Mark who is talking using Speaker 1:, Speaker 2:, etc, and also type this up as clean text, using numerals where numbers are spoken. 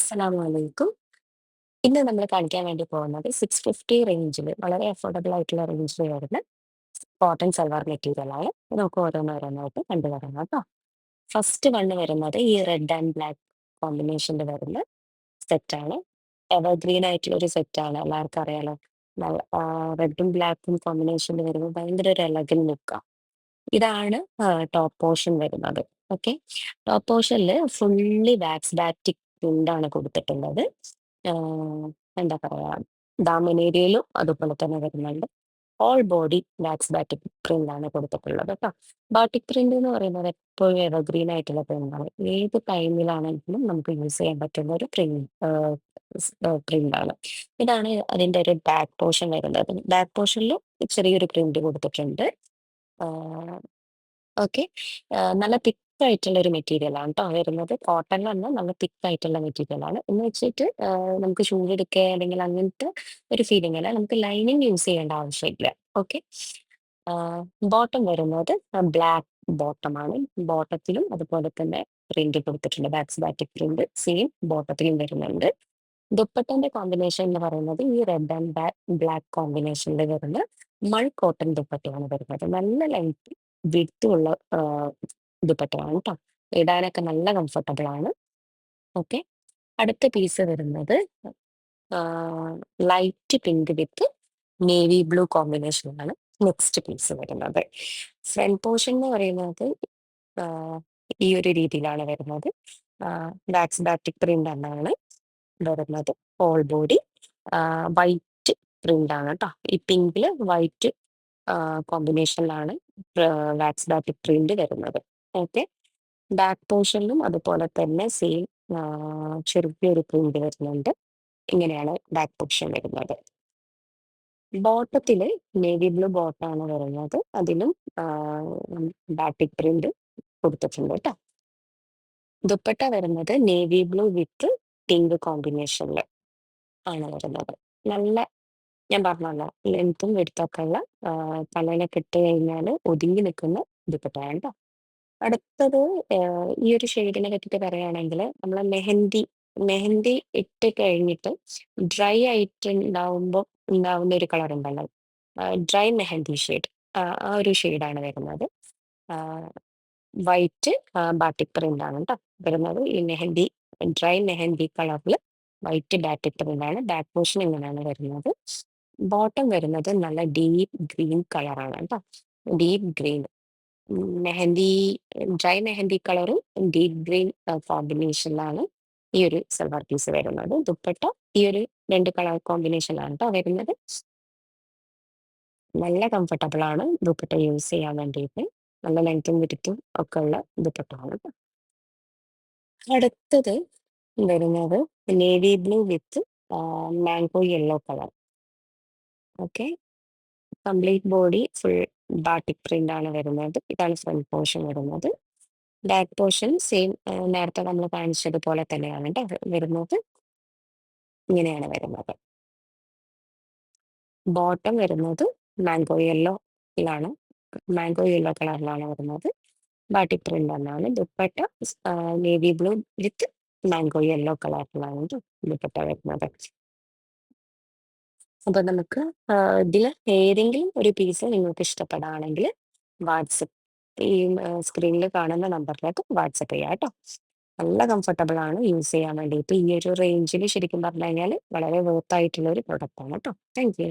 Speaker 1: അസ്സലാമു അലൈക്കും. ഇന്ന് നമ്മൾ കാണിക്കാൻ വേണ്ടി പോകുന്നത് 650 റേഞ്ചിൽ വളരെ അഫോർഡബിൾ ആയിട്ടുള്ള റേഞ്ചിൽ വരുന്ന കോട്ടൺ സൽവാർ മെറ്റീരിയലാണ്. നമുക്ക് ഓരോന്നോരോന്നായിട്ട് കണ്ടുവരാം കേട്ടോ. ഫസ്റ്റ് വണ്ണ് വരുന്നത് ഈ റെഡ് ആൻഡ് ബ്ലാക്ക് കോമ്പിനേഷനിൽ വരുന്ന സെറ്റാണ്. എവർഗ്രീൻ ആയിട്ടുള്ള ഒരു സെറ്റാണ്. എല്ലാവർക്കും അറിയാലോ. നല്ല റെഡും ബ്ലാക്കും കോമ്പിനേഷനിൽ വരുമ്പോൾ ഭയങ്കര ഒരു എലഗൻ ലുക്കാണ്. ഇതാണ് ടോപ്പ് പോർഷൻ വരുന്നത്. ഓക്കെ. ടോപ്പ് പോർഷനിൽ ഫുള്ളി വാക്സ് ബാറ്റിക് പ്രിന്റാണ് കൊടുത്തിട്ടുള്ളത്. ആഹ് എന്താ പറയാ, ദാമൻ ഏരിയയിലും അതുപോലെ തന്നെ വരുന്നുണ്ട്. All body wax batik print ആണ് കൊടുത്തിട്ടുള്ളത് കേട്ടോ. ബാറ്റിക് പ്രിന്റ് എന്ന് പറയുന്നത് എപ്പോഴും എവർഗ്രീൻ ആയിട്ടുള്ള പ്രിന്റാണ്. ഏത് ടൈമിലാണെങ്കിലും നമുക്ക് യൂസ് ചെയ്യാൻ പറ്റുന്ന ഒരു പ്രിന്റ് ആണ്. ഇതാണ് അതിന്റെ ഒരു ബാക്ക് പോർഷൻ വരുന്നത്. ബാക്ക് പോർഷനിൽ ചെറിയൊരു പ്രിന്റ് കൊടുത്തിട്ടുണ്ട്. ഓക്കെ. നല്ല തിക്ക് ആയിട്ടുള്ള ഒരു മെറ്റീരിയലാണ് ട്ടോ വരുന്നത്. കോട്ടണിൽ തന്നെ നല്ല തിക്ക് ആയിട്ടുള്ള മെറ്റീരിയലാണ്. എന്ന് വെച്ചിട്ട് നമുക്ക് ചൂടെടുക്കുക അല്ലെങ്കിൽ അങ്ങനത്തെ ഒരു ഫീലിംഗ് അല്ല. നമുക്ക് ലൈനിങ് യൂസ് ചെയ്യേണ്ട ആവശ്യമില്ല. ഓക്കെ. ബോട്ടം വരുന്നത് ബ്ലാക്ക് ബോട്ടമാണ്. ബോട്ടത്തിലും അതുപോലെ തന്നെ പ്രിന്റ് കൊടുത്തിട്ടുണ്ട്. ബാക്സ് ബാറ്റിക് പ്രിന്റ് സെയിം ബോട്ടത്തിലും വരുന്നുണ്ട്. ദുപ്പട്ടന്റെ കോമ്പിനേഷൻ എന്ന് പറയുന്നത് ഈ റെഡ് ആൻഡ് ബ്ലാക്ക് കോമ്പിനേഷനിൽ വരുന്ന മൾ കോട്ടൺ ദുപ്പട്ടയാണ് വരുന്നത്. നല്ല ലെങ്ത് വിഡ്ത്തുള്ള ദുപ്പട്ടയാണ് ട്ടോ. ഇടാനൊക്കെ നല്ല കംഫർട്ടബിൾ ആണ്. ഓക്കെ. അടുത്ത പീസ് വരുന്നത് light pink with navy blue കോമ്പിനേഷനിലാണ് നെക്സ്റ്റ് പീസ് വരുന്നത്. ഫ്രണ്ട് പോർഷൻ എന്ന് പറയുന്നത് ആഹ് ഈ ഒരു രീതിയിലാണ് വരുന്നത്. വാക്സ് ബാറ്റിക് പ്രിന്റ് എന്നാണ് വരുന്നത്. ഹോൾ ബോഡി വൈറ്റ് പ്രിന്റ് ആണ് ട്ടോ. ഈ പിങ്കില് വൈറ്റ് കോമ്പിനേഷനിലാണ് വാക്സ് ബാറ്റിക് പ്രിന്റ് വരുന്നത്. ഓക്കെ. ബാക്ക് പോർഷനിലും അതുപോലെ തന്നെ സെയിം ചെറിയൊരു പ്രിന്റ് വരുന്നുണ്ട്. ഇങ്ങനെയാണ് ബാക്ക് പോർഷൻ വരുന്നത്. ബോട്ടത്തില് നേവി ബ്ലൂ ബോട്ടാണ് വരുന്നത്. അതിലും ബാറ്റിക് പ്രിന്റ് കൊടുത്തിട്ടുണ്ട് കേട്ടോ. ദുപ്പട്ട വരുന്നത് നേവി ബ്ലൂ വിത്ത് പിങ്ക് കോമ്പിനേഷനിൽ ആണ് വരുന്നത്. നല്ല, ഞാൻ പറഞ്ഞല്ലോ, ലെങ്ത്തും വെടുത്തൊക്കെ ഉള്ള തലയിലൊക്കെ ഇട്ട് കഴിഞ്ഞാൽ ഒതുങ്ങി നിൽക്കുന്ന ദുപ്പട്ടയാണ് ട്ടോ. അടുത്തത് ഈ ഒരു ഷെയ്ഡിനെ പറ്റിയിട്ട് പറയുകയാണെങ്കിൽ നമ്മൾ മെഹന്തി മെഹന്തി ഇട്ട് കഴിഞ്ഞിട്ട് ഡ്രൈ ആയിട്ട് ഉണ്ടാവുന്ന ഒരു കളർ ഉണ്ടല്ലോ, ഡ്രൈ മെഹന്തി ഷെയ്ഡ്. ആ ഒരു ഷെയ്ഡാണ് വരുന്നത്. വൈറ്റ് ബാറ്റിക് പ്രിന്റ് ആണ് ട്ടോ വരുന്നത്. ഈ മെഹന്തി, ഡ്രൈ മെഹന്തി കളറിൽ വൈറ്റ് ബാറ്റിക് പ്രിന്റ് ആണ്. ബാക്ക് പോർഷൻ ഇങ്ങനെയാണ് വരുന്നത്. ബോട്ടം വരുന്നത് നല്ല ഡീപ്പ് ഗ്രീൻ കളറാണ് ട്ടോ. Deep green mehndi, dry mehndi കളറും ഡീപ്പ് ഗ്രീൻ കോമ്പിനേഷനിലാണ് ഈ ഒരു സൽവാർ പീസ് വരുന്നത്. ദുപ്പട്ട ഈ ഒരു രണ്ട് കളർ കോമ്പിനേഷനിലാണ് ട്ടോ വരുന്നത്. നല്ല കംഫർട്ടബിൾ ആണ് ദുപ്പട്ട യൂസ് ചെയ്യാൻ വേണ്ടിയിട്ട്. നല്ല ലെങ്ത്തും വിഡ്ത്തും ഒക്കെ ഉള്ള ദുപ്പട്ടയാണ് ട്ടോ. അടുത്തത് വരുന്നത് നേവി ബ്ലൂ വിത്ത് mango yellow colour. Okay. Complete body full batik print ആണ് വരുന്നത്. ഇതാണ് ഫ്രണ്ട് പോർഷൻ വരുന്നത്. ബാക്ക് പോർഷൻ സെയിം നേരത്തെ നമ്മൾ കാണിച്ചതുപോലെ തന്നെയാണ് ട്ടോ വരുന്നത്. ഇങ്ങനെയാണ് വരുന്നത്. ബോട്ടം വരുന്നത് മാംഗോ യെല്ലോയിലാണ്. മാംഗോ യെല്ലോ കളറിലാണ് വരുന്നത്. ബാട്ടിക് പ്രിന്റ് എന്നാണ്. ദുപ്പട്ട നേവി ബ്ലൂ വിത്ത് മാംഗോ യെല്ലോ കളറിലാണ് ട്ടോ ദുപ്പട്ട വരുന്നത്. അപ്പൊ നമുക്ക് ഇതിൽ ഏതെങ്കിലും ഒരു പീസ് നിങ്ങൾക്ക് ഇഷ്ടപ്പെടുകയാണെങ്കിൽ വാട്സപ്പ് ഈ സ്ക്രീനിൽ കാണുന്ന നമ്പറിലേക്ക് വാട്സപ്പ് ചെയ്യാം കേട്ടോ. നല്ല കംഫർട്ടബിൾ ആണ് യൂസ് ചെയ്യാൻ വേണ്ടിയിട്ട്. ഈ ഒരു റേഞ്ചിൽ ശരിക്കും പറഞ്ഞു കഴിഞ്ഞാൽ വളരെ വർത്ത് ആയിട്ടുള്ള ഒരു പ്രൊഡക്റ്റ് ആണ് കേട്ടോ. Thank you.